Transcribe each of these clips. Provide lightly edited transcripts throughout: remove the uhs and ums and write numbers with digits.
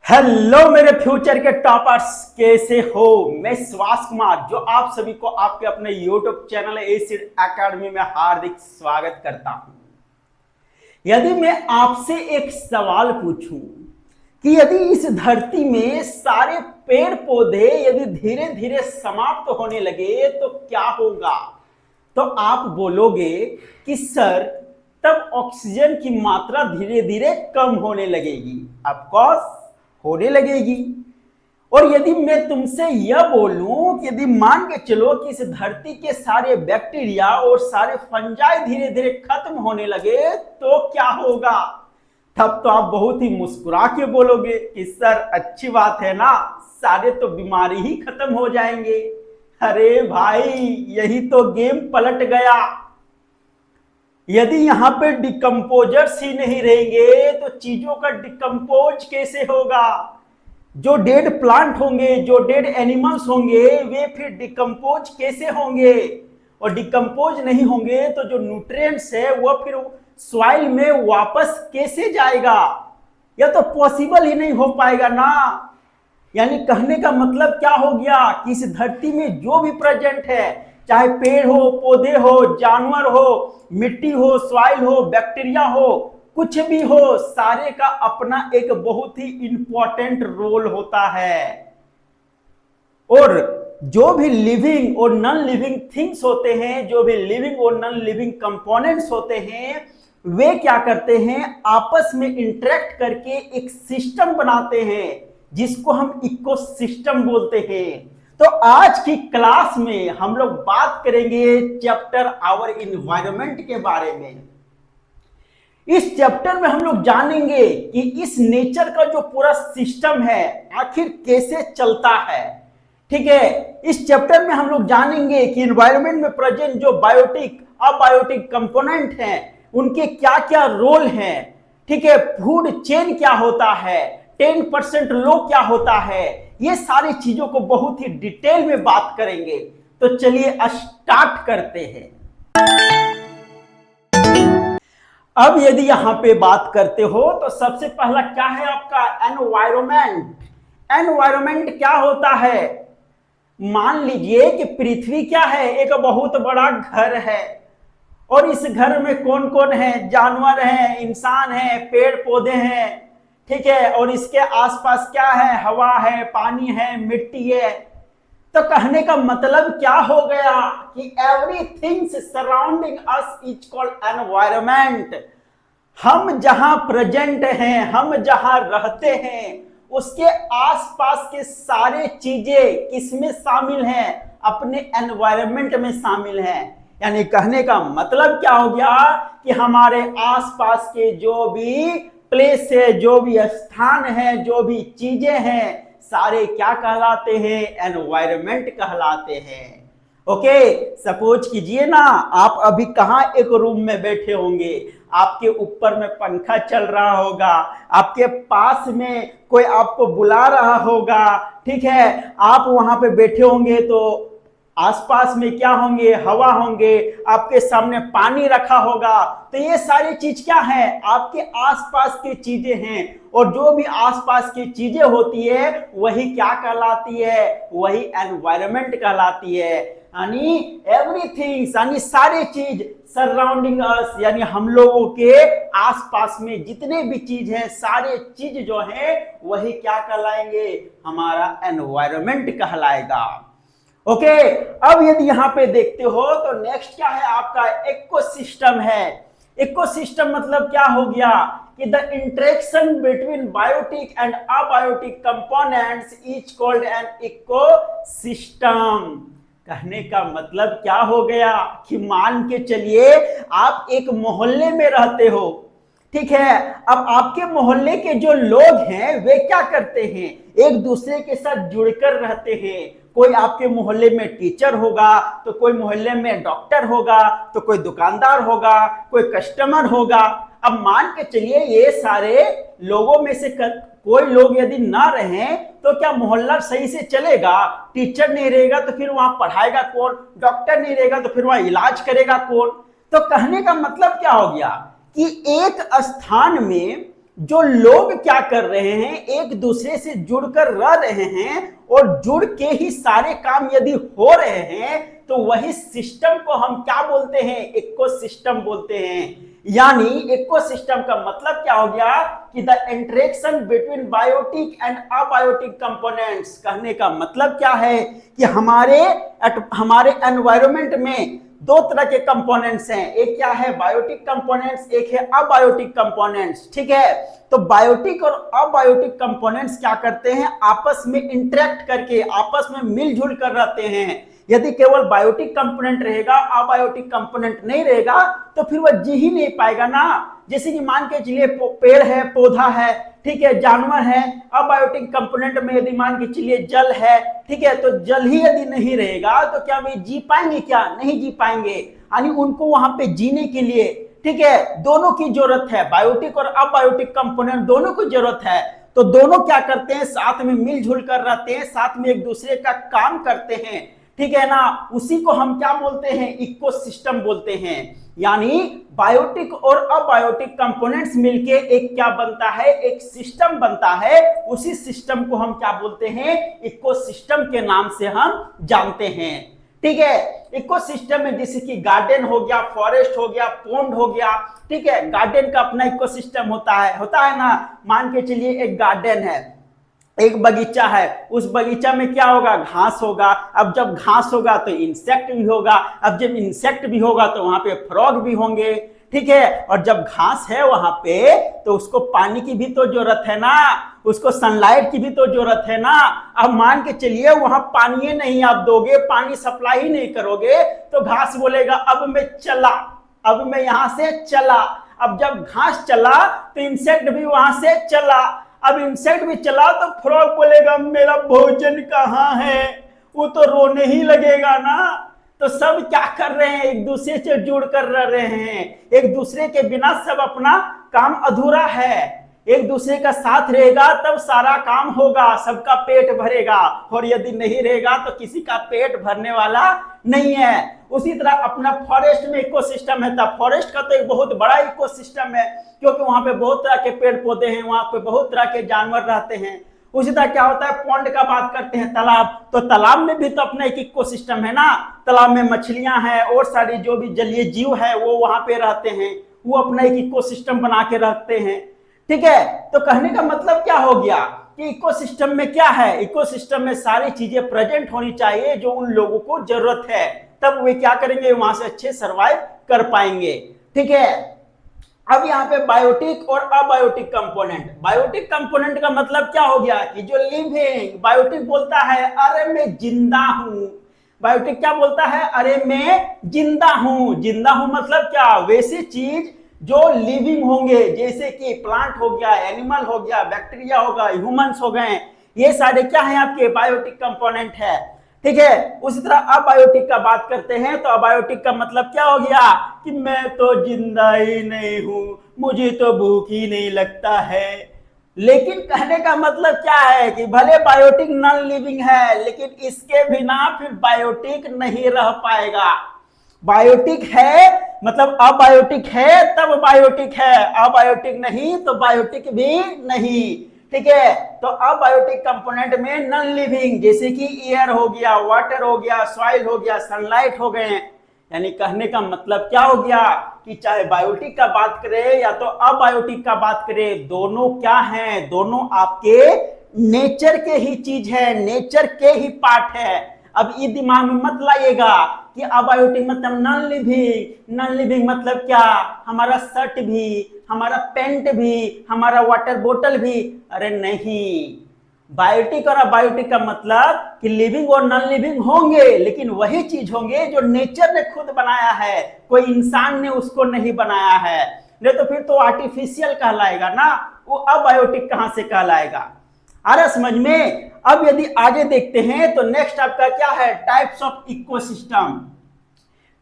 Hello मेरे future के toppers, कैसे हो। मैं सुभाष कुमार जो आप सभी को आपके अपने यूट्यूब चैनल एसिड एकेडमी में हार्दिक स्वागत करता हूं। यदि मैं आपसे एक सवाल पूछूं कि यदि इस धरती में सारे पेड़ पौधे यदि धीरे धीरे समाप्त होने लगे तो क्या होगा, तो आप बोलोगे कि सर तब ऑक्सीजन की मात्रा धीरे धीरे कम होने लगेगी। ऑफ कोर्स होने लगेगी। और यदि मैं तुमसे यह बोलूं कि यदि मान के चलो कि इस धरती के सारे बैक्टीरिया और सारे फंजाई धीरे धीरे खत्म होने लगे तो क्या होगा, तब तो आप बहुत ही मुस्कुरा के बोलोगे कि सर अच्छी बात है ना, सारे तो बीमारी ही खत्म हो जाएंगे। अरे भाई, यही तो गेम पलट गया। यदि यहां पे डिकम्पोजर्स ही नहीं रहेंगे तो चीजों का डिकम्पोज कैसे होगा। जो डेड प्लांट होंगे, जो डेड एनिमल्स होंगे, वे फिर डिकम्पोज कैसे होंगे। और डिकम्पोज नहीं होंगे तो जो न्यूट्रिएंट्स है वह फिर सॉइल में वापस कैसे जाएगा। यह तो पॉसिबल ही नहीं हो पाएगा ना। यानी कहने का मतलब क्या हो गया कि इस धरती में जो भी प्रेजेंट है, चाहे पेड़ हो, पौधे हो, जानवर हो, मिट्टी हो, सॉइल हो, बैक्टीरिया हो, कुछ भी हो, सारे का अपना एक बहुत ही इंपॉर्टेंट रोल होता है। और जो भी लिविंग और नॉन लिविंग थिंग्स होते हैं, जो भी लिविंग और नॉन लिविंग कंपोनेंट्स होते हैं, वे क्या करते हैं, आपस में इंटरेक्ट करके एक सिस्टम बनाते हैं जिसको हम इकोसिस्टम बोलते हैं। तो आज की क्लास में हम लोग बात करेंगे चैप्टर आवर इन्वायरमेंट के बारे में। इस चैप्टर में हम लोग जानेंगे कि इस नेचर का जो पूरा सिस्टम है आखिर कैसे चलता है। ठीक है, इस चैप्टर में हम लोग जानेंगे कि एनवायरनमेंट में प्रेजेंट जो बायोटिक अबायोटिक कंपोनेंट हैं उनके क्या क्या रोल हैं। ठीक है, फूड चेन क्या होता है, 10% लो क्या होता है, ये सारी चीजों को बहुत ही डिटेल में बात करेंगे। तो चलिए स्टार्ट करते हैं। अब यदि यहां पे बात करते हो तो सबसे पहला क्या है आपका एनवायरमेंट। एनवायरमेंट क्या होता है, मान लीजिए कि पृथ्वी क्या है, एक बहुत बड़ा घर है और इस घर में कौन कौन है, जानवर हैं, इंसान हैं, पेड़ पौधे हैं। ठीक है, और इसके आसपास क्या है, हवा है, पानी है, मिट्टी है। तो कहने का मतलब क्या हो गया कि everything surrounding us is called environment. हम जहां प्रेजेंट हैं, हम जहां रहते हैं, उसके आसपास के सारे चीजें किसमें शामिल हैं, अपने एनवायरमेंट में शामिल हैं। यानी कहने का मतलब क्या हो गया कि हमारे आसपास के जो भी प्लेस है, जो भी स्थान है, जो भी चीजें हैं, सारे क्या कहलाते हैं, एनवायरमेंट कहलाते हैं। ओके, सपोज कीजिए ना, आप अभी कहां एक रूम में बैठे होंगे, आपके ऊपर में पंखा चल रहा होगा, आपके पास में कोई आपको बुला रहा होगा। ठीक है, आप वहां पे बैठे होंगे तो आसपास में क्या होंगे, हवा होंगे, आपके सामने पानी रखा होगा। तो ये सारी चीज क्या है, आपके आसपास की चीजें हैं। और जो भी आसपास की चीजें होती है वही क्या कहलाती है, वही एनवायरमेंट कहलाती है। यानी एवरीथिंग, यानी सारी चीज सराउंडिंग अस, यानी हम लोगों के आसपास में जितने भी चीज है, सारे चीज जो है वही क्या कहलाएंगे, हमारा एनवायरमेंट कहलाएगा। ओके, अब यदि यहां पे देखते हो तो नेक्स्ट क्या है आपका इकोसिस्टम है। इकोसिस्टम मतलब क्या हो गया कि the interaction between biotic and abiotic components is called an ecosystem. कहने का मतलब क्या हो गया कि मान के चलिए आप एक मोहल्ले में रहते हो। ठीक है, अब आपके मोहल्ले के जो लोग हैं वे क्या करते हैं, एक दूसरे के साथ जुड़कर रहते हैं। कोई आपके मोहल्ले में टीचर होगा, तो कोई मोहल्ले में डॉक्टर होगा, तो कोई दुकानदार होगा, कोई कस्टमर होगा। अब मान के चलिए ये सारे लोगों में से कोई लोग यदि ना रहें तो क्या मोहल्ला सही से चलेगा। टीचर नहीं रहेगा तो फिर वहां पढ़ाएगा कौन, डॉक्टर नहीं रहेगा तो फिर वहां इलाज करेगा कौन। तो कहने का मतलब क्या हो गया कि एक स्थान में जो लोग क्या कर रहे हैं, एक दूसरे से जुड़कर रह रहे हैं और जुड़ के ही सारे काम यदि हो रहे हैं तो वही सिस्टम को हम क्या बोलते हैं, इकोसिस्टम बोलते हैं। यानी इकोसिस्टम का मतलब क्या हो गया कि the interaction between biotic and abiotic components. कहने का मतलब क्या है कि हमारे एनवायरनमेंट में दो तरह के कंपोनेंट्स हैं, एक क्या है बायोटिक कंपोनेंट्स, एक है अबायोटिक कंपोनेंट्स। ठीक है, तो बायोटिक और अबायोटिक कंपोनेंट्स क्या करते हैं, आपस में इंटरेक्ट करके आपस में मिलजुल कर रहते हैं। यदि केवल बायोटिक कंपोनेंट रहेगा, अबायोटिक कंपोनेंट नहीं रहेगा तो फिर वह जी ही नहीं पाएगा ना। जैसे कि मान के चलिए पेड़ है, पौधा है, ठीक है, जानवर है। अबायोटिक कंपोनेंट में यदि मान के चलिए जल है, ठीक है, तो जल ही यदि नहीं रहेगा तो क्या वे जी पाएंगे, क्या नहीं जी पाएंगे। यानी उनको वहां पे जीने के लिए, ठीक है, दोनों की जरूरत है, बायोटिक और अबायोटिक कंपोनेंट दोनों की जरूरत है। तो दोनों क्या करते हैं, साथ में मिलजुल कर रहते हैं, साथ में एक दूसरे का काम करते हैं, ठीक है ना। उसी को हम क्या बोलते हैं, इकोसिस्टम बोलते हैं। यानी बायोटिक और अबायोटिक कंपोनेंट्स मिलके एक क्या बनता है, एक सिस्टम बनता है। उसी सिस्टम को हम क्या बोलते हैं, इकोसिस्टम के नाम से हम जानते हैं। ठीक है, इकोसिस्टम में जैसे कि गार्डन हो गया, फॉरेस्ट हो गया, पोंड हो गया, ठीक है। गार्डन का अपना इकोसिस्टम होता है ना। मान के चलिए एक गार्डन है, एक बगीचा है, उस बगीचा में क्या होगा, घास होगा। अब जब घास होगा तो इंसेक्ट भी होगा, अब जब इंसेक्ट भी होगा तो वहां पे फ्रॉग भी होंगे, ठीक है। और जब घास है वहां पे तो उसको पानी की भी तो जरूरत है ना, उसको सनलाइट की भी तो जरूरत है ना। अब मान के चलिए वहां पानी नहीं आप दोगे, पानी सप्लाई ही नहीं करोगे तो घास बोलेगा अब मैं चला, अब मैं यहां से चला। अब जब घास चला तो इंसेक्ट भी वहां से चला, अब इंसेक्ट भी चला तो फ्रॉग बोलेगा मेरा भोजन कहाँ है, वो तो रोने ही लगेगा ना। तो सब क्या कर रहे हैं, एक दूसरे से जुड़ कर रह रहे हैं। एक दूसरे के बिना सब अपना काम अधूरा है। एक दूसरे का साथ रहेगा तब सारा काम होगा, सबका पेट भरेगा। और यदि नहीं रहेगा तो किसी का पेट भरने वाला नहीं है। उसी तरह अपना फॉरेस्ट में इकोसिस्टम है, तब फॉरेस्ट का तो एक बहुत बड़ा इकोसिस्टम है, क्योंकि वहां पे बहुत तरह के पेड़ पौधे हैं, वहां पे बहुत तरह के जानवर रहते हैं। उसी तरह क्या होता है, पॉन्ड का बात करते हैं, तालाब, तो तालाब में भी तो अपना एक इकोसिस्टम है ना। तालाब में मछलियां हैं और सारी जो भी जलीय जीव है वो वहां पे रहते हैं, वो अपना एक इकोसिस्टम बना के रखते हैं, ठीक है। तो कहने का मतलब क्या हो गया कि इकोसिस्टम में क्या है, इकोसिस्टम में सारी चीजें प्रेजेंट होनी चाहिए जो उन लोगों को जरूरत है, तब वे क्या करेंगे, वहां से अच्छे सर्वाइव कर पाएंगे, ठीक है। अब यहाँ पे बायोटिक और अबायोटिक कंपोनेंट, बायोटिक कंपोनेंट का मतलब क्या हो गया कि जो लिविंग, बायोटिक बोलता है अरे मैं जिंदा हूं, बायोटिक क्या बोलता है, अरे मैं जिंदा हूं। जिंदा हूं मतलब क्या, वैसी चीज जो लिविंग होंगे, जैसे कि प्लांट हो गया, एनिमल हो गया, बैक्टीरिया होगा, ह्यूमंस हो गए, ये सारे क्या है आपके बायोटिक कंपोनेंट है, ठीक है। उसी तरह अबायोटिक का बात करते हैं तो अबायोटिक का मतलब क्या हो गया कि मैं तो जिंदा ही नहीं हूं, मुझे तो भूख ही नहीं लगता है। लेकिन कहने का मतलब क्या है कि भले बायोटिक नॉन लिविंग है लेकिन इसके बिना फिर बायोटिक नहीं रह पाएगा। बायोटिक है मतलब अबायोटिक है तब बायोटिक है, अबायोटिक नहीं तो बायोटिक भी नहीं, ठीक है। तो अबायोटिक कंपोनेंट में नॉन लिविंग जैसे कि एयर हो गया, वाटर हो गया, सॉइल हो गया, सनलाइट हो गए। यानी कहने का मतलब क्या हो गया कि चाहे बायोटिक का बात करें या तो अबायोटिक का बात करें, दोनों क्या हैं, दोनों आपके नेचर के ही चीज है, नेचर के ही पार्ट है। अब ये दिमाग में मत लाइएगा कि अबायोटिक मतलब नॉन लिविंग, नॉन लिविंग मतलब क्या, हमारा शर्ट भी, हमारा पेंट भी, हमारा वाटर बोतल भी, अरे नहीं। बायोटिक और अबायोटिक का मतलब कि लिविंग और नॉन लिविंग होंगे लेकिन वही चीज होंगे जो नेचर ने खुद बनाया है, कोई इंसान ने उसको नहीं बनाया है, नहीं तो फिर तो आर्टिफिशियल कहलाएगा ना, वो अबायोटिक कहां से कहलाएगा। आ रहा समझ में। अब यदि आगे देखते हैं तो नेक्स्ट आपका क्या है, types of ecosystem.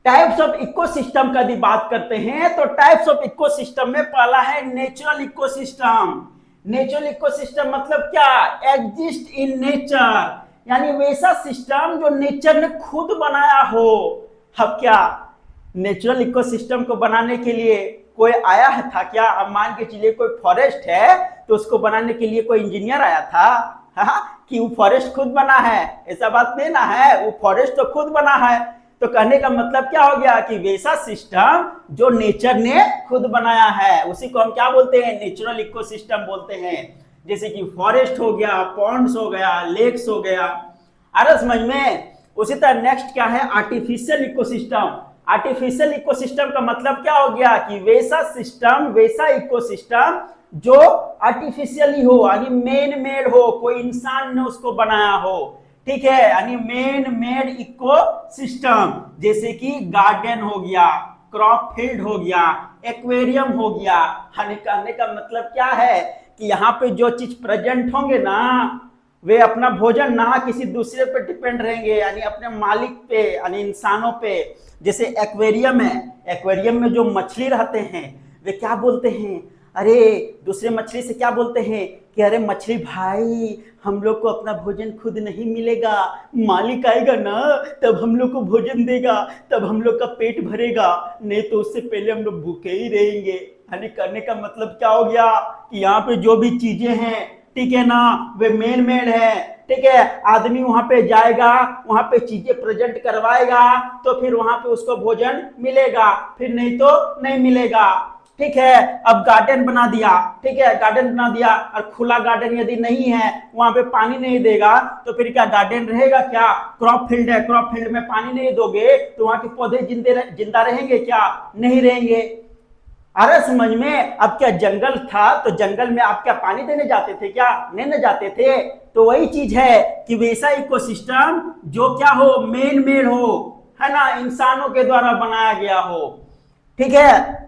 Types of ecosystem का यदि बात करते हैं तो टाइप्स ऑफ इकोसिस्टम में पहला है नेचुरल इकोसिस्टम। नेचुरल इकोसिस्टम मतलब क्या, एग्जिस्ट इन नेचर, यानी वैसा सिस्टम जो नेचर ने खुद बनाया हो। अब क्या, नेचुरल इकोसिस्टम को बनाने के लिए कोई आया है था क्या? अब मान के चलिए कोई फॉरेस्ट है तो उसको बनाने के लिए कोई इंजीनियर आया था? हाँ, कि वो फॉरेस्ट खुद बना है? ऐसा बात नहीं ना है, वो फॉरेस्ट तो खुद बना है। तो कहने का मतलब क्या हो गया कि वैसा सिस्टम जो नेचर ने खुद बनाया है उसी को हम क्या बोलते हैं? नेचुरल इकोसिस्टम बोलते हैं। जैसे कि फॉरेस्ट हो गया, पॉन्ड्स हो गया, लेक्स हो गया। आ रहा समझ में? उसी तरह नेक्स्ट क्या है? Artificial ecosystem. आर्टिफिशियल इकोसिस्टम का मतलब क्या हो गया कि वैसा सिस्टम, वैसा इकोसिस्टम जो आर्टिफिशियली हो, यानी मैन मेड हो, कोई इंसान ने उसको बनाया हो। ठीक है, यानी मैन मेड इको सिस्टम, जैसे कि गार्डन हो गया, क्रॉप फील्ड हो गया, एक्वेरियम हो गया। कहने का मतलब क्या है कि यहाँ पे जो चीज प्रेजेंट होंगे ना, वे अपना भोजन ना किसी दूसरे पे डिपेंड रहेंगे, यानी अपने मालिक पे, यानी इंसानों पे। जैसे एक्वेरियम है, एक्वेरियम में जो मछली रहते हैं वे क्या बोलते हैं? अरे दूसरे मछली से क्या बोलते हैं कि अरे मछली भाई, हम लोग को अपना भोजन खुद नहीं मिलेगा, मालिक आएगा ना तब हम लोग को भोजन देगा, तब हम लोग का पेट भरेगा, नहीं तो उससे पहले हम लोग भूखे ही रहेंगे। यानी करने का मतलब क्या हो गया कि यहाँ पे जो भी चीजें हैं, ठीक है ना, वे मेन मेड है। ठीक है, आदमी वहां पे जाएगा, वहां पे चीजें प्रेजेंट करवाएगा, तो फिर वहां पे उसको भोजन मिलेगा, फिर नहीं तो नहीं मिलेगा। ठीक है, अब गार्डन बना दिया, ठीक है, गार्डन बना दिया और खुला गार्डन यदि नहीं है, वहां पे पानी नहीं देगा, तो फिर क्या गार्डन रहेगा क्या? क्रॉप फील्ड है, क्रॉप फील्ड में पानी नहीं दोगे तो वहां के पौधे जिंदा रहेंगे क्या? नहीं रहेंगे। अरे समझ में? अब क्या जंगल था तो जंगल में आप क्या पानी देने जाते थे क्या? नहीं न जाते थे। तो वही चीज है कि वैसा इकोसिस्टम जो क्या हो, मेन मेड हो, है ना, इंसानों के द्वारा बनाया गया हो। ठीक है,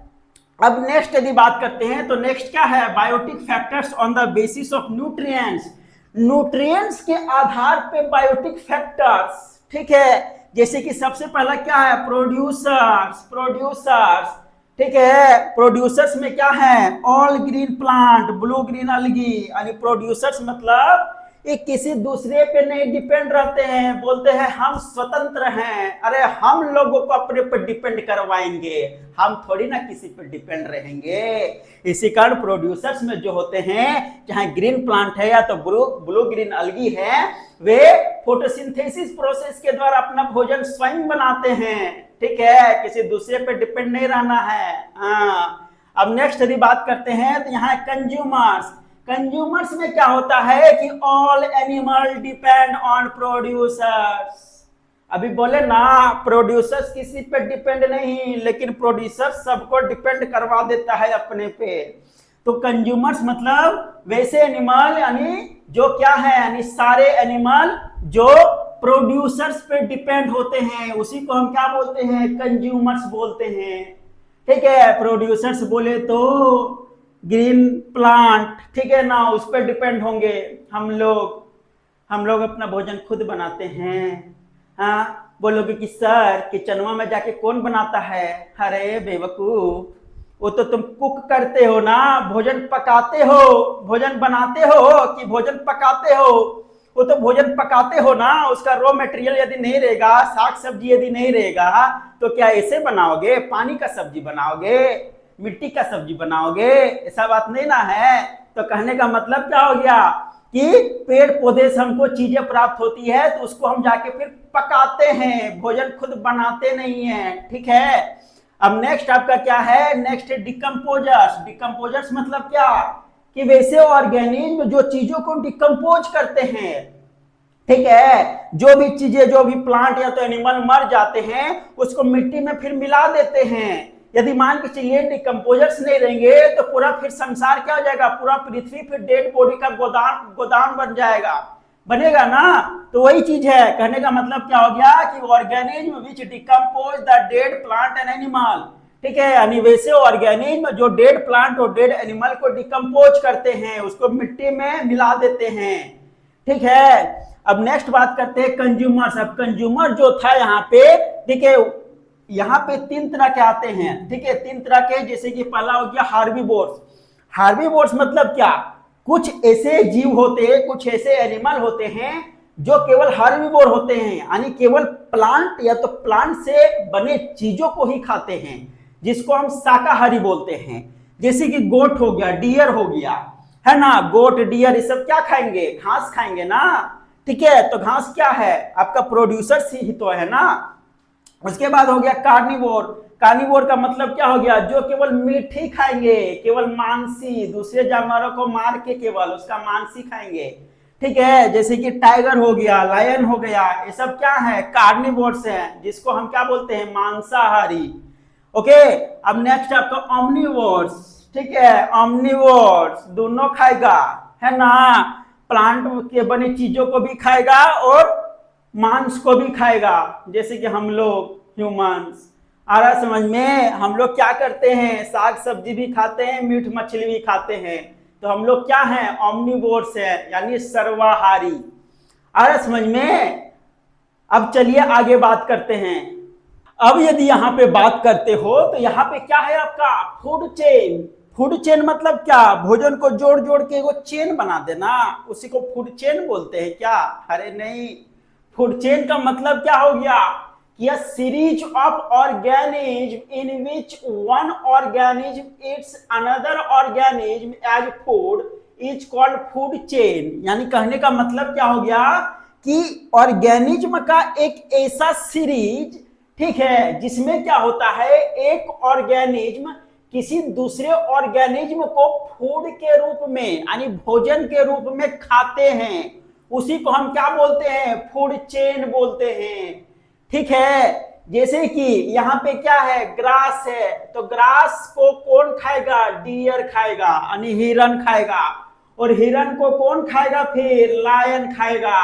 अब नेक्स्ट यदि बात करते हैं तो नेक्स्ट क्या है? Biotic factors on the basis of nutrients. Nutrients के आधार पे बायोटिक फैक्टर्स। ठीक है, जैसे कि सबसे पहला क्या है? प्रोड्यूसर्स। प्रोड्यूसर्स, ठीक है, प्रोड्यूसर्स में क्या है? All green plant, blue green अलगी। यानी प्रोड्यूसर्स मतलब ये किसी दूसरे पे नहीं डिपेंड रहते हैं, बोलते हैं हम स्वतंत्र हैं। अरे हम लोगों को अपने पर डिपेंड करवाएंगे, हम थोड़ी ना किसी पर डिपेंड रहेंगे। इसी कारण प्रोड्यूसर्स में जो होते हैं, चाहे ग्रीन प्लांट है या तो ब्लू ग्रीन अलगी है, वे फोटोसिंथेसिस प्रोसेस के द्वारा अपना भोजन स्वयं बनाते हैं। ठीक है, किसी दूसरे पे डिपेंड नहीं रहना है। अब नेक्स्ट यदि बात करते हैं तो यहाँ कंज्यूमर्स। कंज्यूमर्स में क्या होता है कि all animal depend on producers. अभी बोले ना, प्रोड्यूसर्स किसी पे डिपेंड नहीं, लेकिन प्रोड्यूसर सबको डिपेंड करवा देता है अपने पे। तो कंज्यूमर्स मतलब वैसे एनिमल, यानी जो क्या है, यानी सारे एनिमल जो प्रोड्यूसर्स पे डिपेंड होते हैं, उसी को हम क्या बोलते हैं? कंज्यूमर्स बोलते हैं। ठीक है, प्रोड्यूसर्स बोले तो ग्रीन प्लांट, ठीक है ना, उस पर डिपेंड होंगे। हम लोग अपना भोजन खुद बनाते हैं। हाँ, बोलोगे कि सर किचनवा में जाके कौन बनाता है? अरे बेवकूफ, वो तो तुम कुक करते हो ना, भोजन पकाते हो। भोजन बनाते हो कि भोजन पकाते हो? वो तो भोजन पकाते हो ना। उसका रॉ मटेरियल यदि नहीं रहेगा, साग सब्जी यदि नहीं रहेगा, तो क्या ऐसे बनाओगे? पानी का सब्जी बनाओगे, मिट्टी का सब्जी बनाओगे? ऐसा बात नहीं ना है। तो कहने का मतलब क्या हो गया कि पेड़ पौधे से हमको चीजें प्राप्त होती है, तो उसको हम जाके फिर पकाते हैं, भोजन खुद बनाते नहीं है। ठीक है, अब नेक्स्ट आपका क्या है? Next decomposers. डिकम्पोजर्स मतलब क्या कि वैसे ऑर्गेनिज्म जो चीजों को डिकम्पोज करते हैं। ठीक है, जो भी चीजें, जो भी प्लांट या तो एनिमल मर जाते हैं, उसको मिट्टी में फिर मिला देते हैं। यदि मान के चलिए डिकम्पोजर्स नहीं रहेंगे तो पूरा फिर संसार क्या हो जाएगा? पूरा पृथ्वी फिर डेड बॉडी का गोदाम बन जाएगा, बनेगा ना। तो वही चीज है, कहने का मतलब क्या हो गया कि organism which decompose the dead plant and animal. ठीक है, यानी वैसे ऑर्गेनिज्म जो डेड प्लांट और डेड एनिमल को डिकम्पोज करते हैं, उसको मिट्टी में मिला देते हैं। ठीक है, अब नेक्स्ट बात करते हैं कंज्यूमर्स। अब कंज्यूमर जो था यहाँ पे, ठीक है, यहाँ पे तीन तरह के आते हैं। ठीक है, तीन तरह के, जैसे कि पहला हो गया हार्बीवोर्स। हार्बीवोर्स मतलब क्या? कुछ ऐसे जीव होते हैं, कुछ ऐसे एनिमल होते हैं जो केवल हार्बीवोर होते हैं, यानी केवल प्लांट या तो प्लांट से बने चीजों को ही खाते हैं। जिसको हम शाकाहारी बोलते हैं। जैसे कि गोट हो गया, डियर हो गया, है ना, गोट डियर ये सब क्या खाएंगे, घास खाएंगे ना, ठीक है। तो घास क्या है, आपका प्रोड्यूसर ही तो है ना। उसके बाद हो गया कार्निवोर। कार्निवोर का मतलब क्या हो गया, जो केवल मीट ही खाएंगे, केवल मांसी, दूसरे जानवरों को मार के केवल उसका मांस ही खाएंगे, ठीक है। जैसे कि टाइगर हो गया, लायन हो गया, ये सब क्या है, कार्निवोर्स हैं, जिसको हम क्या बोलते हैं, मांसाहारी। ओके, अब नेक्स्ट आपका ऑमनीवोर्स, ठीक है। ऑमनीवोर्स दोनों खाएगा, है ना, प्लांट के बने चीजों को भी खाएगा और मांस को भी खाएगा, जैसे कि हम लोग ह्यूमंस। आ रहा समझ में, हम लोग क्या करते हैं, साग सब्जी भी खाते हैं, मीट मछली भी खाते हैं, तो हम लोग क्या हैं, ऑमनीवोर्स है, यानी सर्वाहारी। आ रहा समझ में। अब चलिए आगे बात करते हैं। अब यदि यहां पे बात करते हो तो यहां पे क्या है आपका फूड चेन। फूड चेन मतलब क्या, भोजन को जोड़ जोड़ के वो चेन बना देना, उसी को फूड चेन बोलते हैं क्या, अरे नहीं। फूड चेन का मतलब क्या हो गया कि a series of organism in which one organism eats another organism as food is called food chain। यानी कहने का मतलब क्या हो गया कि ऑर्गेनिज्म का एक ऐसा सीरीज, ठीक है, जिसमें क्या होता है, एक ऑर्गेनिज्म किसी दूसरे ऑर्गेनिज्म को फूड के रूप में यानी भोजन के रूप में खाते हैं, उसी को हम क्या बोलते हैं, फूड चेन बोलते हैं, ठीक है। जैसे कि यहाँ पे क्या है, ग्रास है, तो ग्रास को कौन खाएगा, डियर खाएगा, यानी हिरन खाएगा, और हिरन को कौन खाएगा, फिर लायन खाएगा,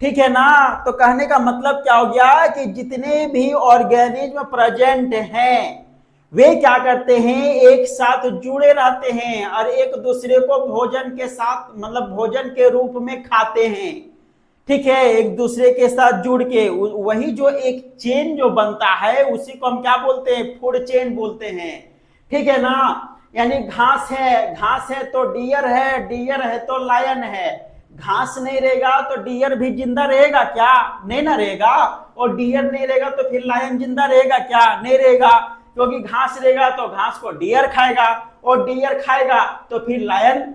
ठीक है ना। तो कहने का मतलब क्या हो गया कि जितने भी ऑर्गेनिज्म प्रेजेंट हैं वे क्या करते हैं, एक साथ जुड़े रहते हैं और एक दूसरे को भोजन के साथ मतलब भोजन के रूप में खाते हैं, ठीक है, एक दूसरे के साथ जुड़ के वही जो एक चेन जो बनता है उसी को हम क्या बोलते हैं, फूड चेन बोलते हैं, ठीक है ना। यानी घास है तो डियर है, डियर है तो लायन है। घास नहीं रहेगा तो डियर भी जिंदा रहेगा क्या, नहीं ना रहेगा। और डियर नहीं रहेगा तो फिर लायन जिंदा रहेगा क्या, नहीं रहेगा, क्योंकि घास रहेगा तो घास को डियर खाएगा, और डियर खाएगा तो फिर लायन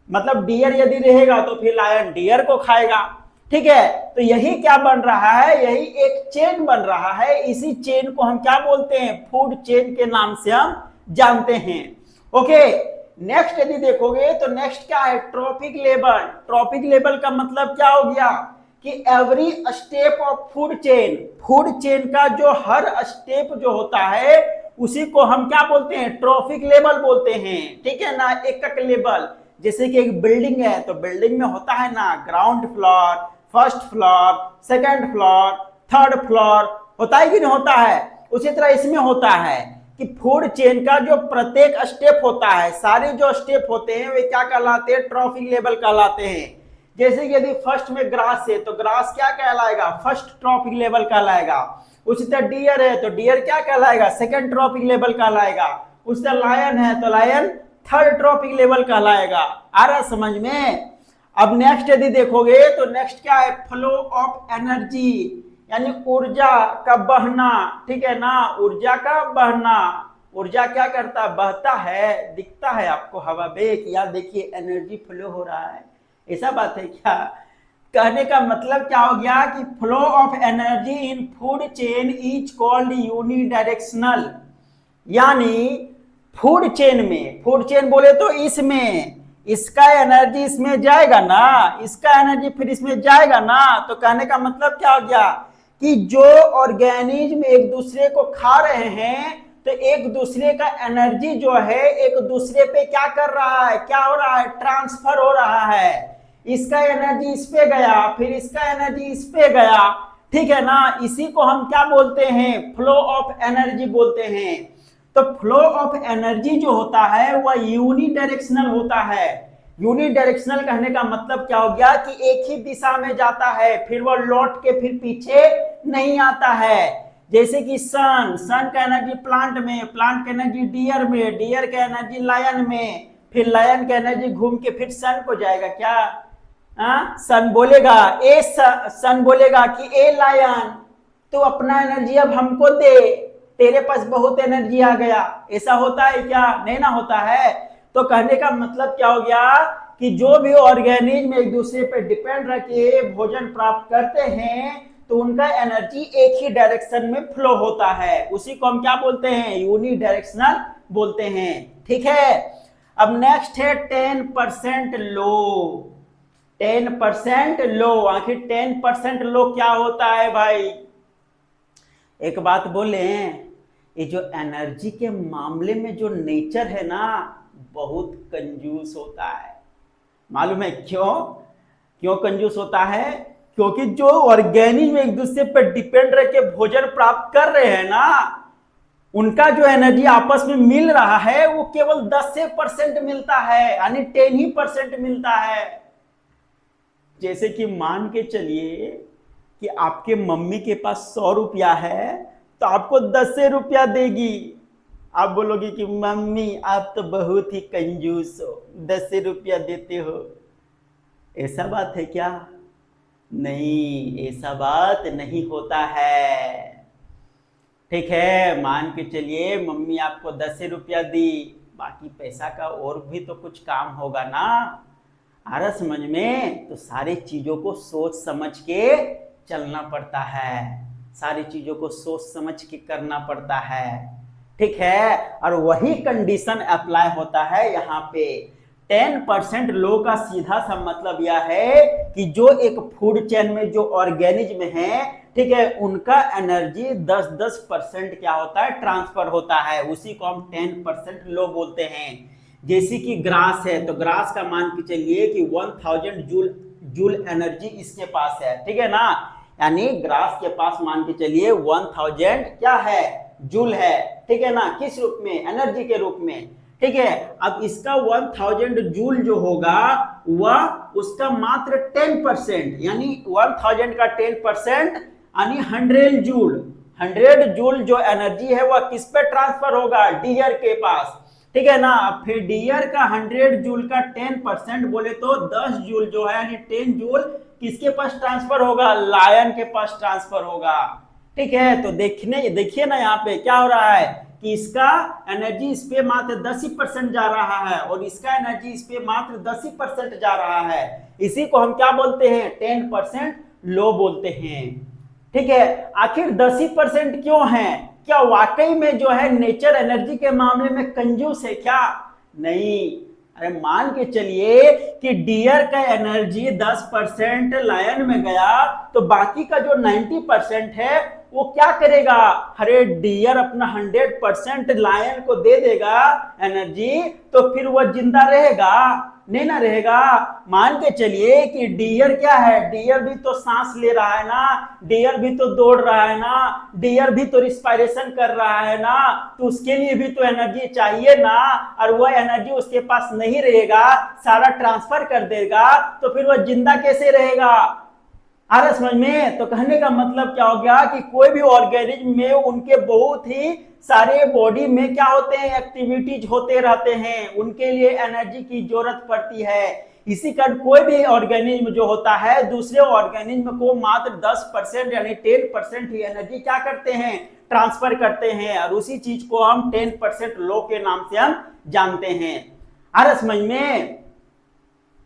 मतलब डियर यदि रहेगा तो फिर लायन डियर को खाएगा, ठीक है। तो यही क्या बन रहा है, यही एक चेन बन रहा है, इसी चेन को हम क्या बोलते हैं, फूड चेन के नाम से हम जानते हैं। ओके, नेक्स्ट यदि देखोगे तो नेक्स्ट क्या है, ट्रॉफिक लेवल। ट्रॉफिक लेवल का मतलब क्या हो गया कि every step of food chain, food chain का जो हर स्टेप जो होता है उसी को हम क्या बोलते हैं, ट्रॉफिक लेवल बोलते हैं, ठीक है ना। एक लेवल, जैसे कि एक बिल्डिंग है तो बिल्डिंग में होता है ना ground floor, first floor, second floor, third floor, होता है कि नहीं होता है। उसी तरह इसमें होता है कि फूड चेन का जो प्रत्येक स्टेप होता है, सारे जो स्टेप होते हैं वे क्या कहलाते हैं, ट्रॉफिक लेवल कहलाते हैं। जैसे कि यदि फर्स्ट में ग्रास है तो ग्रास क्या कहलाएगा, फर्स्ट ट्रॉफिक लेवल कहलाएगा। उसी तरह डियर है तो डियर क्या कहलाएगा, सेकंड ट्रॉफिक लेवल कहलाएगा। उसी तरह लायन है तो लायन थर्ड ट्रॉफिक लेवल कहलाएगा। आ रहा समझ में। अब नेक्स्ट यदि देखोगे तो नेक्स्ट क्या है, फ्लो ऑफ एनर्जी, यानी ऊर्जा का बहना, ठीक है ना, ऊर्जा का बहना। ऊर्जा क्या करता है, बहता है, दिखता है आपको हवा में, यार देखिए एनर्जी फ्लो हो रहा है, ऐसा बात है क्या। कहने का मतलब क्या हो गया कि flow of energy in food chain is called unidirectional. यानी फूड चेन में, फूड चेन बोले तो इसमें इसका एनर्जी इसमें जाएगा ना, इसका एनर्जी फिर इसमें जाएगा ना। तो कहने का मतलब क्या हो गया कि जो ऑर्गेनिज्म एक दूसरे को खा रहे हैं तो एक दूसरे का एनर्जी जो है एक दूसरे पे क्या कर रहा है, क्या हो रहा है, ट्रांसफर हो रहा है। इसका एनर्जी इस पे गया, फिर इसका एनर्जी इस पे गया, ठीक है ना। इसी को हम क्या बोलते हैं, फ्लो ऑफ एनर्जी बोलते हैं। तो फ्लो ऑफ एनर्जी जो होता है वह यूनिडायरेक्शनल होता है। यूनिडायरेक्शनल कहने का मतलब क्या हो गया कि एक ही दिशा में जाता है, फिर वह लौट के फिर पीछे नहीं आता है। जैसे कि सन का एनर्जी प्लांट में, प्लांट का एनर्जी डियर में, डियर का एनर्जी लायन में, फिर लायन का एनर्जी घूम के फिर सन को जाएगा क्या, सन बोलेगा सन बोलेगा कि ए लायन तो अपना एनर्जी अब हमको दे, तेरे पास बहुत एनर्जी आ गया। ऐसा होता है क्या? नहीं ना होता है। तो कहने का मतलब क्या हो गया कि जो भी ऑर्गेनिज्म एक दूसरे पर डिपेंड रह के भोजन प्राप्त करते हैं तो उनका एनर्जी एक ही डायरेक्शन में फ्लो होता है। उसी को हम क्या बोलते हैं? यूनिडायरेक्शनल बोलते हैं। ठीक है। अब नेक्स्ट है 10% लो। 10% लो, आखिर 10% लो क्या होता है भाई? एक बात बोले, ये जो एनर्जी के मामले में जो नेचर है ना, बहुत कंजूस होता है। मालूम है क्यों? क्यों कंजूस होता है? क्योंकि जो ऑर्गेनिज्म एक दूसरे पर डिपेंड रह के भोजन प्राप्त कर रहे हैं ना, उनका जो एनर्जी आपस में मिल रहा है वो केवल 10% मिलता है, यानी 10% मिलता है। जैसे कि मान के चलिए कि आपके मम्मी के पास 100 रुपया है तो आपको 10 रुपया देगी। आप बोलोगे कि मम्मी आप तो बहुत ही कंजूस हो, 10 रुपया देते हो। ऐसा बात है क्या? नहीं, ऐसा बात नहीं होता है। ठीक है, मान के चलिए मम्मी आपको 10 रुपया दी, बाकी पैसा का और भी तो कुछ काम होगा ना। आ रहा समझ में? तो सारी चीजों को सोच समझ के चलना पड़ता है, सारी चीजों को सोच समझ के करना पड़ता है। ठीक है। और वही कंडीशन अप्लाई होता है यहाँ पे। 10% लो का सीधा सा मतलब यह है कि जो एक फूड चेन में जो ऑर्गेनिज्म है, ठीक है, उनका एनर्जी 10% क्या होता है? ट्रांसफर होता है। उसी को हम 10% लो बोलते हैं। जैसे कि ग्रास है तो ग्रास का मान के चलिए कि 1000 जूल एनर्जी इसके पास है। ठीक है ना? यानी ग्रास के पास मान के चलिए 1000 क्या है? जूल है। ठीक है ना? किस रूप में? एनर्जी के रूप में। ठीक है। अब इसका 1000 जूल जो होगा वह उसका मात्र 10%, यानी 1000 का 10% यानी 100 जूल। 100 जूल जो एनर्जी है वह किस पे ट्रांसफर होगा? डीयर के पास। ठीक है ना? फिर डीयर का 100 जूल का 10% बोले तो 10 जूल जो है, यानी 10 जूल किसके पास ट्रांसफर होगा? लायन के पास ट्रांसफर होगा। ठीक है। तो देखिए ना यहाँ पे क्या हो रहा है कि इसका एनर्जी इस पे मात्र 10% जा रहा है और इसका एनर्जी इस पे मात्र 10% जा रहा है। इसी को हम क्या बोलते हैं? 10% लो बोलते हैं। ठीक है। आखिर 10% क्यों है? क्या वाकई में जो है नेचर एनर्जी के मामले में कंजूस है क्या? नहीं। अरे मान के चलिए कि डियर का एनर्जी 10% लायन में गया तो बाकी का जो 90% है वो क्या करेगा? अरे डियर अपना 100% लायन को दे देगा एनर्जी, तो फिर वह जिंदा रहेगा? नहीं ना रहेगा। मान के चलिए कि डियर क्या है? डियर भी तो सांस ले रहा है ना, डियर भी तो दौड़ रहा है ना, डियर भी तो रिस्पायरेशन कर रहा है ना, तो उसके लिए भी तो एनर्जी चाहिए ना। और वह एनर्जी उसके पास नहीं रहेगा, सारा ट्रांसफर कर देगा, तो फिर वह जिंदा कैसे रहेगा? आ रहा समझ में? तो कहने का मतलब क्या हो गया कि कोई भी ऑर्गेनिज्म में उनके बहुत ही सारे बॉडी में क्या होते हैं? एक्टिविटीज होते रहते हैं, उनके लिए एनर्जी की जरूरत पड़ती है। इसी कारण कोई भी ऑर्गेनिज्म जो होता है दूसरे ऑर्गेनिज्म को मात्र 10% यानी 10% ही एनर्जी क्या करते हैं? ट्रांसफर करते हैं। और उसी चीज को हम 10% लो के नाम से हम जानते हैं। आ रहा समझ में?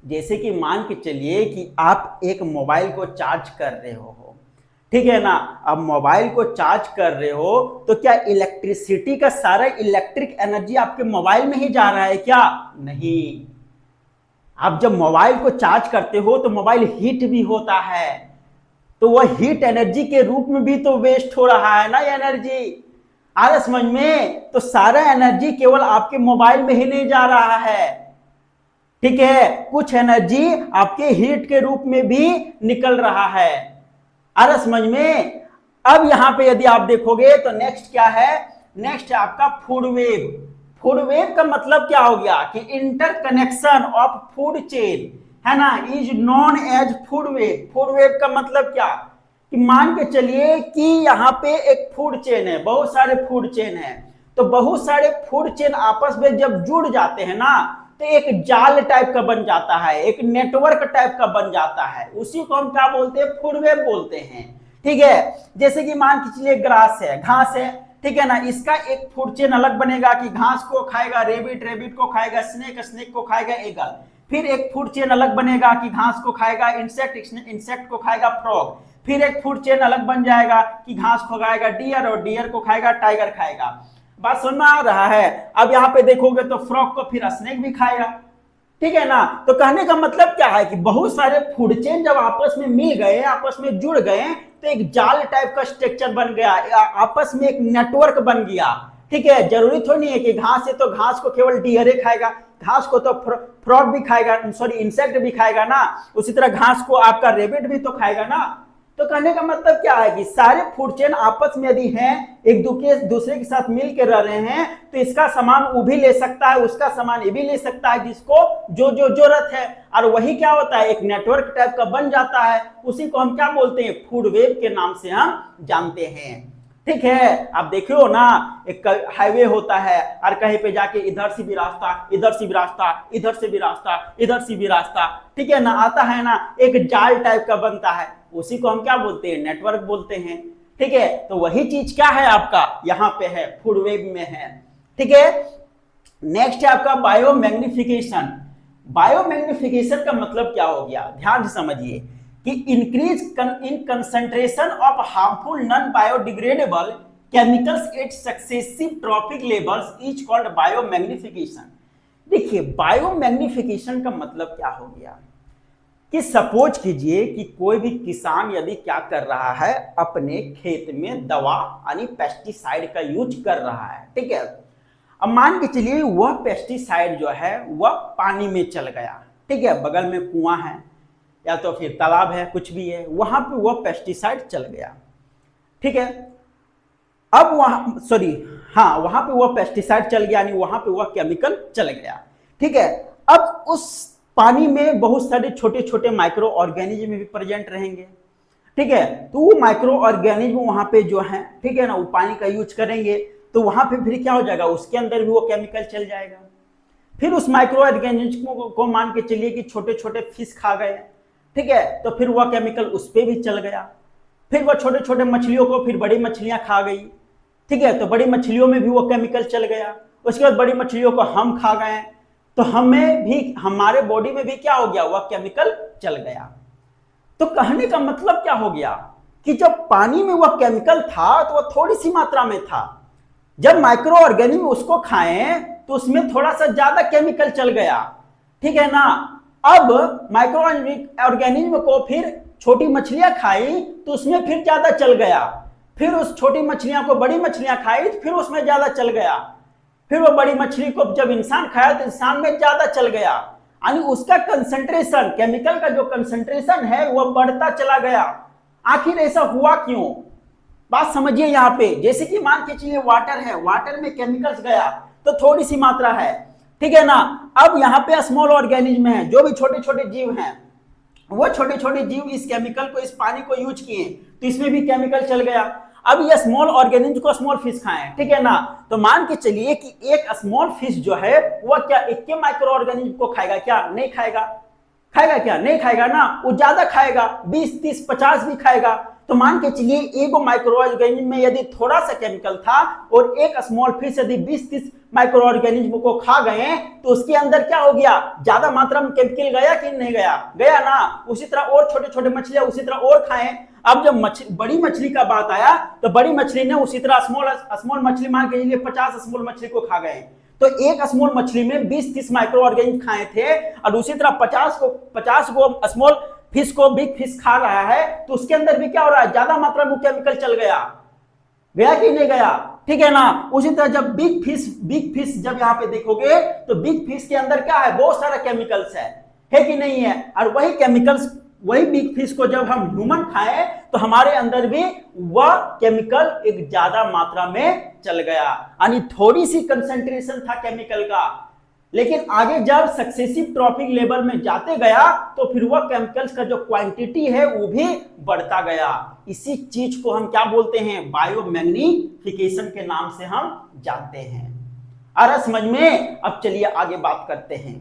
जैसे कि मान के चलिए कि आप एक मोबाइल को चार्ज कर रहे हो, ठीक है ना? अब मोबाइल को चार्ज कर रहे हो तो क्या इलेक्ट्रिसिटी का सारा इलेक्ट्रिक एनर्जी आपके मोबाइल में ही जा रहा है क्या? नहीं। आप जब मोबाइल को चार्ज करते हो तो मोबाइल हीट भी होता है, तो वह हीट एनर्जी के रूप में भी तो वेस्ट हो रहा है ना एनर्जी। आ रहा समझ में? तो सारा एनर्जी केवल आपके मोबाइल में ही नहीं जा रहा है। ठीक है। कुछ एनर्जी आपके हीट के रूप में भी निकल रहा है। आ रहा समझ में? अब यहां पे यदि आप देखोगे तो नेक्स्ट क्या है? नेक्स्ट है आपका फूड वेव। फूड वेव का मतलब क्या हो गया कि इंटरकनेक्शन ऑफ फूड चेन, है ना, is known as food web. Food web का मतलब क्या कि मान के चलिए कि यहाँ पे एक फूड चेन है, बहुत सारे फूड चेन है, तो बहुत सारे फूड चेन आपस में जब जुड़ जाते हैं ना तो एक जाल टाइप का बन जाता है, एक नेटवर्क टाइप का बन जाता है। उसी को हम क्या बोलते हैं? फूड वेव बोलते हैं। ठीक है। जैसे कि मान के चलिए ग्रास है, घास है, ठीक है ना। इसका एक फूड चेन अलग बनेगा कि घास को खाएगा रेबिट, रेबिट को खाएगा स्नेक, स्नेक को खाएगा ईगल। फिर एक फूड चेन अलग बनेगा कि घास को खाएगा इंसेक्ट, इंसेक्ट को खाएगा फ्रॉग। फिर एक फूड चेन अलग बन जाएगा कि घास को खाएगा डियर और डियर को खाएगा टाइगर खाएगा। बात समझ में आ रहा है। अब यहाँ पे देखोगे तो फ्रॉग को फिर स्नेक भी खाएगा, ठीक है ना। तो कहने का मतलब क्या है कि बहुत सारे फूड चेन जब आपस में मिल गए, आपस में जुड़ गए, तो एक जाल टाइप का स्ट्रक्चर बन गया, आपस में एक नेटवर्क बन गया, ठीक है। जरूरी थोड़ी नहीं है कि घास है तो घास को केवल डियर खाएगा, घास को तो फ्रॉग भी खाएगा, सॉरी इंसेक्ट भी खाएगा ना। उसी तरह घास को आपका रेबिट भी तो खाएगा ना। तो कहने का मतलब क्या है कि सारे फूड चेन आपस में यदि हैं, एक दूसरे के साथ मिल के रह रहे हैं, तो इसका सामान वो भी ले सकता है, उसका सामान ये भी ले सकता है, जिसको जो जो जरूरत है। और वही क्या होता है, एक नेटवर्क टाइप का बन जाता है। उसी को हम क्या बोलते हैं, फूड वेब के नाम से हम जानते हैं, ठीक है। आप देखियो ना, एक हाईवे होता है और कहीं पे जाके इधर से भी रास्ता, इधर से भी रास्ता, इधर से भी रास्ता, इधर से भी रास्ता, ठीक है ना, आता है ना, एक जाल टाइप का बनता है। उसी को हम क्या बोलते हैं, नेटवर्क बोलते हैं, ठीक है। तो वही चीज क्या है आपका यहाँ पे है, फूड वेब में है, ठीक है। नेक्स्ट है आपका बायोमैग्निफिकेशन। बायोमैग्निफिकेशन का मतलब क्या हो गया, ध्यान से समझिए कि increase in concentration of harmful non biodegradable chemicals at successive trophic levels is called biomagnification. देखिए बायोमैग्निफिकेशन का मतलब क्या हो गया कि सपोज कीजिए कि कोई भी किसान यदि क्या कर रहा है, अपने खेत में दवा यानी पेस्टिसाइड का यूज कर रहा है, ठीक है। अब मान के चलिए वह पेस्टिसाइड जो है वह पानी में चल गया, ठीक है, बगल में कुआं है या तो फिर तालाब है, कुछ भी है, वहां पे वह पेस्टिसाइड चल गया, ठीक है। अब वहां सॉरी हाँ वहां पे वह पेस्टिसाइड चल गया, यानी वहां पे वह केमिकल चल गया, ठीक है। अब उस पानी में बहुत सारे छोटे छोटे माइक्रो ऑर्गेनिज्म भी प्रेजेंट रहेंगे, ठीक है। तो वो माइक्रो ऑर्गेनिज्म वहां पे जो है, ठीक है ना, वो पानी का यूज करेंगे, तो वहां पे फिर क्या हो जाएगा, उसके अंदर भी वो केमिकल चल जाएगा। फिर उस माइक्रो ऑर्गेनिज्म को मान के चलिए कि छोटे छोटे फिश खा गए, ठीक है, तो फिर वह केमिकल उस पर भी चल गया। फिर वह छोटे छोटे मछलियों को फिर बड़ी मछलियां खा गई, ठीक है, तो बड़ी मछलियों में भी वो केमिकल चल गया। उसके बाद बड़ी मछलियों को हम खा गए, तो हमें भी, हमारे बॉडी में भी क्या हो गया, वह केमिकल चल गया। तो कहने का मतलब क्या हो गया कि जब पानी में वह केमिकल था तो वह थोड़ी सी मात्रा में था, जब माइक्रो ऑर्गेनिज्म उसको खाएं तो उसमें थोड़ा सा ज्यादा केमिकल चल गया, ठीक है ना। अब माइक्रो ऑर्गेनिज्म को फिर छोटी मछलियां खाई तो उसमें फिर ज्यादा चल गया, फिर उस छोटी मछलियां को बड़ी मछलियां खाई तो फिर उसमें ज्यादा चल गया, फिर वो बड़ी मछली को जब इंसान खाया तो इंसान में ज्यादा चल गया, यानी उसका कंसंट्रेशन, केमिकल का जो कंसंट्रेशन है वह बढ़ता चला गया। आखिर ऐसा हुआ क्यों, बात समझिए यहाँ पे। जैसे कि मान के चलिए वाटर है, वाटर में केमिकल्स गया तो थोड़ी सी मात्रा है, ठीक है ना। अब यहाँ पे स्मॉल ऑर्गेनिज्म है, जो भी छोटे छोटे जीव हैं, वो छोटे छोटे जीव इस केमिकल को, इस पानी को यूज किए तो इसमें भी केमिकल चल गया। अब ये स्मॉल ऑर्गेनिज्म को स्मॉल फिश खाएं, ठीक है ना, तो मान के चलिए कि एक स्मॉल फिश जो है वह क्या एक के माइक्रो ऑर्गेनिज्म को खाएगा क्या, नहीं खाएगा, खाएगा क्या, नहीं खाएगा ना, वो ज्यादा खाएगा, 20 30 50 भी खाएगा। तो मान के चलिए एक माइक्रो ऑर्गेनिज्म में यदि थोड़ा सा केमिकल था और एक स्मॉल फिश यदि 20 30 माइक्रो ऑर्गेनिज्म को खा गए तो उसके अंदर क्या हो गया, ज्यादा मात्रा में केमिकल गया कि नहीं गया, गया ना। उसी तरह और छोटे छोटे मछलियां उसी तरह और खाएं। अब जब बड़ी मछली का बात आया तो बड़ी मछली ने उसी तरह स्मॉल मछली मान के चलिए 50 स्मॉल मछली को खा गए, तो एक स्मॉल मछली में 20 30 माइक्रो ऑर्गेनिज्म खाए थे और उसी तरह 50 को स्मॉल फिश को बिग फिश खा रहा है, तो उसके अंदर भी क्या हो रहा है, ज्यादा मात्रा में केमिकल चल गया, गया कि नहीं गया, ठीक है ना। उसी तरह जब बिग फिश जब यहाँ पे देखोगे तो बिग फिश के अंदर क्या है, बहुत सारा केमिकल्स है कि नहीं है। और वही केमिकल्स, वही बिग फिश को जब हम ह्यूमन खाएं तो हमारे अंदर भी वह केमिकल एक ज्यादा मात्रा में चल गया, यानी थोड़ी सी कंसंट्रेशन था केमिकल का, लेकिन आगे जब सक्सेसिव ट्रॉपिक लेवल में जाते गया तो फिर वह केमिकल्स का जो क्वांटिटी है वो भी बढ़ता गया। इसी चीज को हम क्या बोलते हैं, बायोमैग्निफिकेशन के नाम से हम जानते हैं। आ रहा समझ में। अब चलिए आगे बात करते हैं।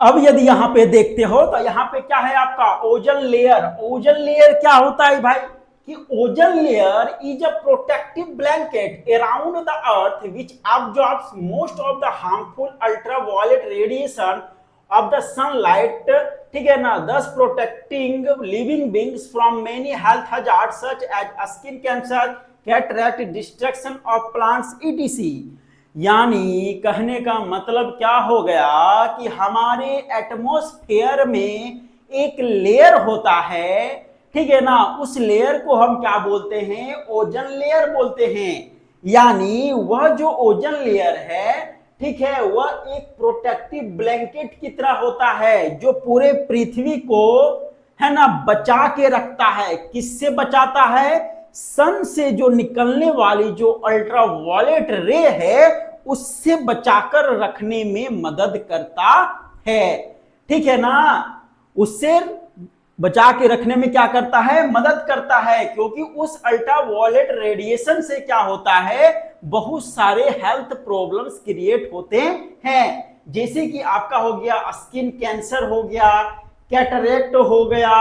अब यदि यहां पे देखते हो तो यहां पे क्या है आपका ओजोन लेयर। ओजोन लेयर क्या होता है भाई कि ozone layer is a protective blanket around the earth which absorbs most of the harmful ultraviolet radiation of the sunlight, ठीक है ना, thus protecting living beings from many health hazard such as skin cancer, cataract, destruction of plants etc। यानी कहने का मतलब क्या हो गया कि हमारे एटमॉस्फेयर में एक लेयर होता है, ठीक है ना, उस लेयर को हम क्या बोलते हैं, ओजन लेयर बोलते हैं। यानी वह जो ओजन लेयर है, ठीक है, वह एक प्रोटेक्टिव ब्लैंकेट की तरह होता है जो पूरे पृथ्वी को, है ना, बचा के रखता है। किससे बचाता है? सन से जो निकलने वाली जो अल्ट्रावायलेट रे है उससे बचाकर रखने में मदद करता है, ठीक है ना। उससे बचा के रखने में क्या करता है? मदद करता है, क्योंकि उस अल्ट्रावायलेट रेडिएशन से क्या होता है, बहुत सारे हेल्थ प्रॉब्लम्स क्रिएट होते हैं, जैसे कि आपका हो गया स्किन कैंसर हो गया, कैटरेक्ट हो गया,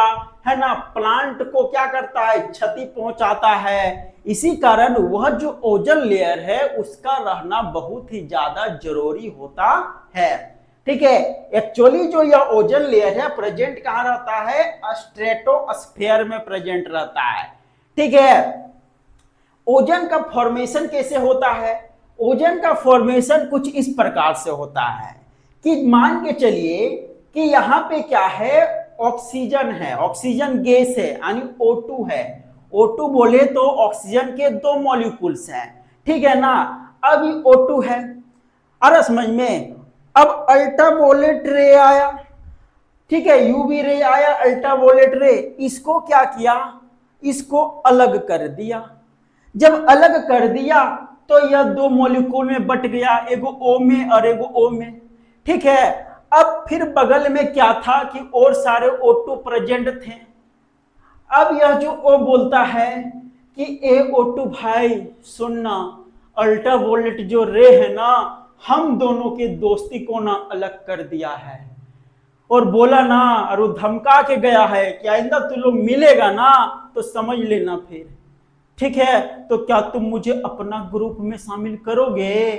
है ना, प्लांट को क्या करता है, क्षति पहुंचाता है। इसी कारण वह जो ओजन लेयर है उसका रहना बहुत ही ज्यादा जरूरी होता है, ठीक है। एक्चुअली जो यह ओजन लेयर है प्रेजेंट कहां रहता है? स्ट्रेटोस्फेयर में प्रेजेंट रहता है, ठीक है। ओजन का फॉर्मेशन कैसे होता है? ओजन का फॉर्मेशन कुछ इस प्रकार से होता है कि मान के चलिए कि यहां पे क्या है, ऑक्सीजन है, ऑक्सीजन गैस है, यानी O2 है। O2 बोले तो ऑक्सीजन के दो मॉलिक्यूल्स हैं, ठीक है ना। अब ये O2 है, अरे समझ में। अब अल्ट्रावायलेट रे आया, ठीक है, यूवी रे आया, अल्ट्रावायलेट रे, इसको क्या किया, इसको अलग कर दिया। जब अलग कर दिया तो यह दो मॉलिक्यूल में बट गया, एगो O में और एगो O में, ठीक है। अब फिर बगल में क्या था कि और सारे O2 प्रेजेंट थे। अब यह जो O बोलता है कि ए O2 भाई सुनना, अल्ट्रावायलेट जो रे है ना, हम दोनों के दोस्ती को ना अलग कर दिया है, और बोला ना, और वो धमका के गया है कि आइंदा तुम लोग मिलेगा ना तो समझ लेना फिर, ठीक है। तो क्या तुम मुझे अपना ग्रुप में शामिल करोगे?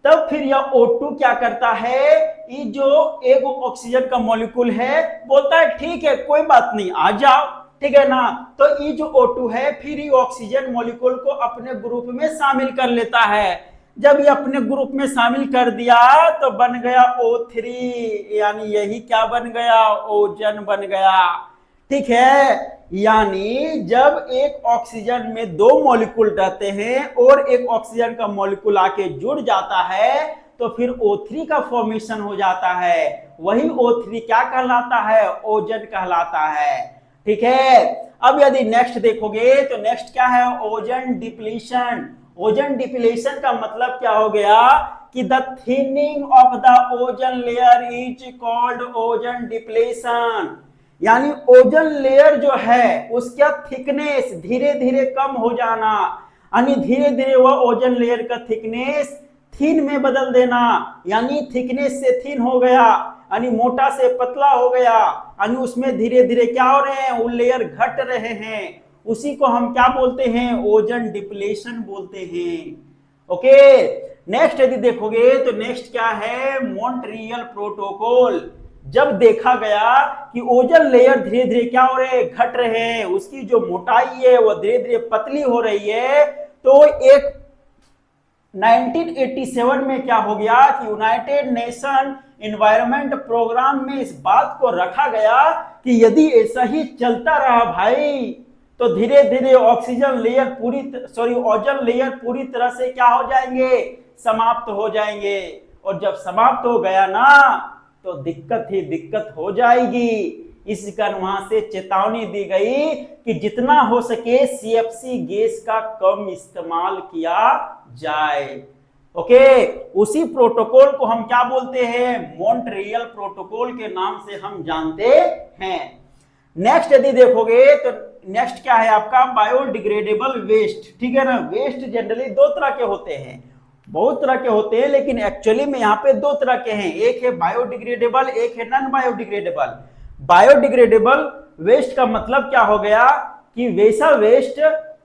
तब फिर यह O2 क्या करता है, ये जो एक ऑक्सीजन का मॉलिक्यूल है बोलता है ठीक है कोई बात नहीं आ जाओ, ठीक है ना। तो ये जो O2 है फिर ये ऑक्सीजन मॉलिक्यूल को अपने ग्रुप में शामिल कर लेता है। जब ये अपने ग्रुप में शामिल कर दिया तो बन गया O3, यानी यही क्या बन गया, ओजन बन गया, ठीक है। यानी जब एक ऑक्सीजन में दो मॉलिक्यूल रहते हैं और एक ऑक्सीजन का मॉलिक्यूल आके जुड़ जाता है तो फिर O3 का फॉर्मेशन हो जाता है। वही O3 क्या कहलाता है, ओजन कहलाता है, ठीक है। अब यदि नेक्स्ट देखोगे तो नेक्स्ट क्या है, ओजन डिप्लीशन। ओजन डिप्लीशन का मतलब क्या हो गया कि the thinning of the ozone layer is called ozone depletion. यानी ओजन लेयर जो है उसका थिकनेस धीरे धीरे कम हो जाना, यानी धीरे धीरे वह ओजन लेयर का थिकनेस थिन में बदल देना, यानी थिकनेस से थिन हो गया, यानी मोटा से पतला हो गया, यानी उसमें धीरे धीरे क्या हो रहे हैं, वो लेयर घट रहे हैं। उसी को हम क्या बोलते हैं, ओजन डिप्लीशन बोलते हैं, ओके। नेक्स्ट यदि देखोगे तो नेक्स्ट क्या है, मॉन्ट्रियल प्रोटोकॉल। जब देखा गया कि ओजन लेयर धीरे धीरे क्या हो रहे हैं, घट रहे हैं, उसकी जो मोटाई है वो धीरे धीरे पतली हो रही है, तो एक 1987 में क्या हो गया कि यूनाइटेड नेशन एनवायरनमेंट प्रोग्राम में इस बात को रखा गया कि यदि ऐसा ही चलता रहा भाई तो धीरे धीरे ऑक्सीजन लेयर ओजन लेयर पूरी तरह से क्या हो जाएंगे, समाप्त हो जाएंगे। और जब समाप्त हो गया ना तो दिक्कत ही दिक्कत हो जाएगी। इस कारण वहां से चेतावनी दी गई कि जितना हो सके CFC गैस का कम इस्तेमाल किया जाए, ओके। उसी प्रोटोकॉल को हम क्या बोलते हैं, मॉन्ट्रियल प्रोटोकॉल के नाम से हम जानते हैं। नेक्स्ट यदि देखोगे तो नेक्स्ट क्या है आपका, बायोडिग्रेडेबल वेस्ट, ठीक है ना। वेस्ट जनरली दो तरह के होते हैं, बहुत तरह के होते हैं, लेकिन एक्चुअली में यहाँ पे दो तरह के हैं, एक है बायोडिग्रेडेबल, एक है नॉन बायोडिग्रेडेबल। बायोडिग्रेडेबल वेस्ट का मतलब क्या हो गया कि वैसा वेस्ट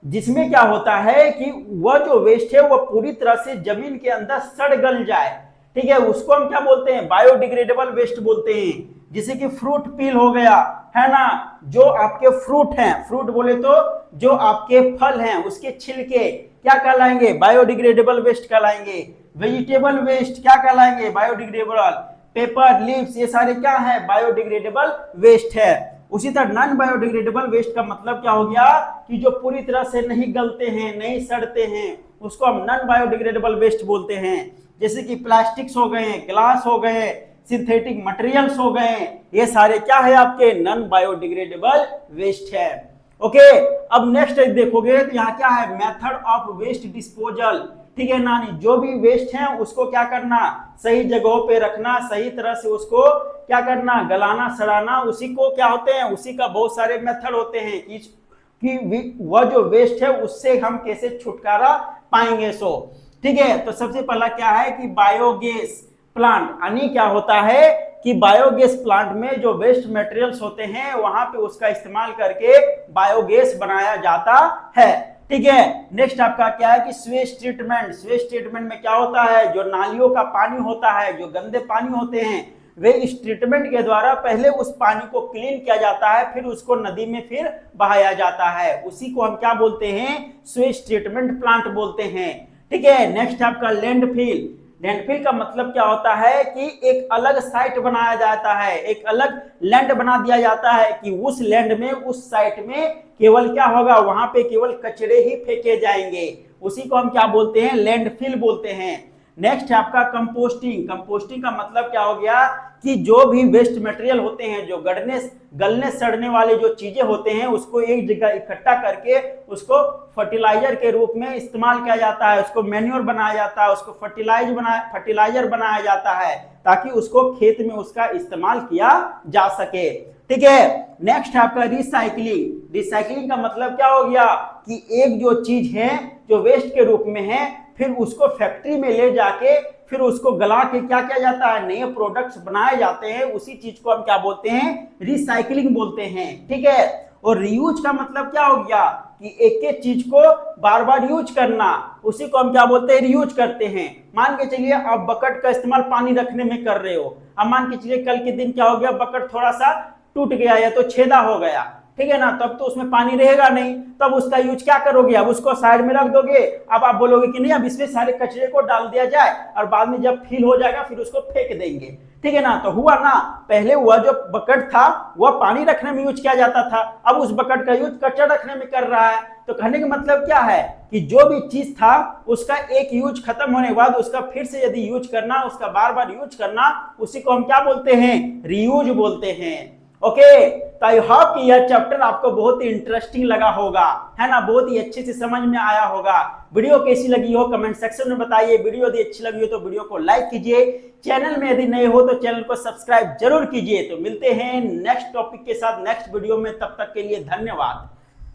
जिसमें क्या होता है कि वह जो वेस्ट है वह पूरी तरह से जमीन के अंदर सड़ गल जाए, ठीक है, उसको हम क्या बोलते हैं, बायोडिग्रेडेबल वेस्ट बोलते हैं। जैसे कि फ्रूट पील हो गया, है ना, जो आपके फ्रूट हैं, फ्रूट बोले तो जो आपके फल हैं उसके छिलके क्या कहलाएंगे, बायोडिग्रेडेबल वेस्ट कहलाएंगे। वेजिटेबल वेस्ट क्या कहलाएंगे, बायोडिग्रेडेबल। पेपर लीव्स ये सारे क्या है, बायोडिग्रेडेबल वेस्ट है। उसी तरह नॉन बायोडिग्रेडेबल वेस्ट का मतलब क्या हो गया कि जो पूरी तरह से नहीं गलते हैं, नहीं सड़ते हैं, उसको हम नॉन बायोडिग्रेडेबल वेस्ट बोलते हैं। जैसे कि प्लास्टिक्स हो गए, ग्लास हो गए, सिंथेटिक मटेरियल्स हो गए, ये सारे क्या है आपके नॉन बायोडिग्रेडेबल वेस्ट है। ओके, अब नेक्स्ट देखोगे तो यहाँ क्या है, मेथड ऑफ वेस्ट डिस्पोजल, ठीक है नानी, जो भी वेस्ट है उसको क्या करना, सही जगहों पे रखना, सही तरह से उसको क्या करना, गलाना सड़ाना, उसी को क्या होते हैं, उसी का बहुत सारे मेथड होते हैं कि वह जो वेस्ट है उससे हम कैसे छुटकारा पाएंगे। सो ठीक है, तो सबसे पहला क्या है कि बायोगैस प्लांट, यानी क्या होता है कि बायोगैस प्लांट में जो वेस्ट मटेरियल्स होते हैं वहां पे उसका इस्तेमाल करके बायोगैस बनाया जाता है, ठीक है। नेक्स्ट आपका क्या है कि स्वेज ट्रीटमेंट, स्वेज ट्रीटमेंट में क्या होता है, जो नालियों का पानी होता है, जो गंदे पानी होते हैं, वे इस ट्रीटमेंट के द्वारा पहले उस पानी को क्लीन किया जाता है, फिर उसको नदी में फिर बहाया जाता है, उसी को हम क्या बोलते हैं, स्वेज ट्रीटमेंट प्लांट बोलते हैं, ठीक है। नेक्स्ट आपका लैंडफिल, लैंडफिल का मतलब क्या होता है कि एक अलग साइट बनाया जाता है, एक अलग लैंड बना दिया जाता है कि उस लैंड में, उस साइट में केवल क्या होगा, वहां पे केवल कचरे ही फेंके जाएंगे, उसी को हम क्या बोलते हैं, लैंडफिल बोलते हैं। नेक्स्ट है आपका कंपोस्टिंग, कंपोस्टिंग का मतलब क्या हो गया कि जो भी वेस्ट मटेरियल होते हैं, जो गलने सड़ने वाले जो चीजें होते हैं, उसको एक जगह इकट्ठा करके उसको फर्टिलाइजर के रूप में इस्तेमाल किया जाता है, उसको मैन्योर बनाया जाता है, उसको फर्टिलाइजर बनाया जाता है ताकि उसको खेत में उसका इस्तेमाल किया जा सके, ठीक है। नेक्स्ट आपका रिसाइकलिंग, रिसाइकलिंग का मतलब क्या हो गया कि एक जो चीज है जो वेस्ट के रूप में है, फिर उसको फैक्ट्री में ले जाके फिर उसको गला के क्या किया जाता है, नए प्रोडक्ट्स बनाए जाते हैं, उसी चीज को हम क्या बोलते हैं, रिसाइकलिंग बोलते हैं, ठीक है। और रीयूज का मतलब क्या हो गया कि एक एक चीज को बार बार यूज करना, उसी को हम क्या बोलते हैं, रीयूज करते हैं। मान के चलिए आप बकेट का इस्तेमाल पानी रखने में कर रहे हो, अब मान के चलिए कल के दिन क्या हो गया, बकेट थोड़ा सा टूट गया या तो छेदा हो गया, ठीक है ना, तब तो उसमें पानी रहेगा नहीं, तब उसका यूज क्या करोगे, अब उसको साइड में रख दोगे। अब आप बोलोगे कि नहीं अब इसमें सारे कचरे को डाल दिया जाए और बाद में जब फील हो जाएगा फिर उसको फेंक देंगे, ठीक है ना। तो हुआ ना, पहले वह जो बकेट था वह पानी रखने में यूज किया जाता था, अब उस बकेट का यूज कचरा रखने में कर रहा है। तो कहने का मतलब क्या है कि जो भी चीज था उसका एक यूज खत्म होने के बाद उसका फिर से यदि यूज करना, उसका बार बार यूज करना, उसी को हम क्या बोलते हैं, रीयूज बोलते हैं। ओके, तो आई होप कि यह चैप्टर आपको बहुत ही इंटरेस्टिंग लगा होगा, है ना, बहुत ही अच्छे से समझ में आया होगा। वीडियो कैसी लगी हो कमेंट सेक्शन में बताइए, वीडियो यदि अच्छी लगी हो तो वीडियो को लाइक कीजिए, चैनल में यदि नए हो तो चैनल को सब्सक्राइब जरूर कीजिए। तो मिलते हैं नेक्स्ट टॉपिक के साथ नेक्स्ट वीडियो में, तब तक के लिए धन्यवाद।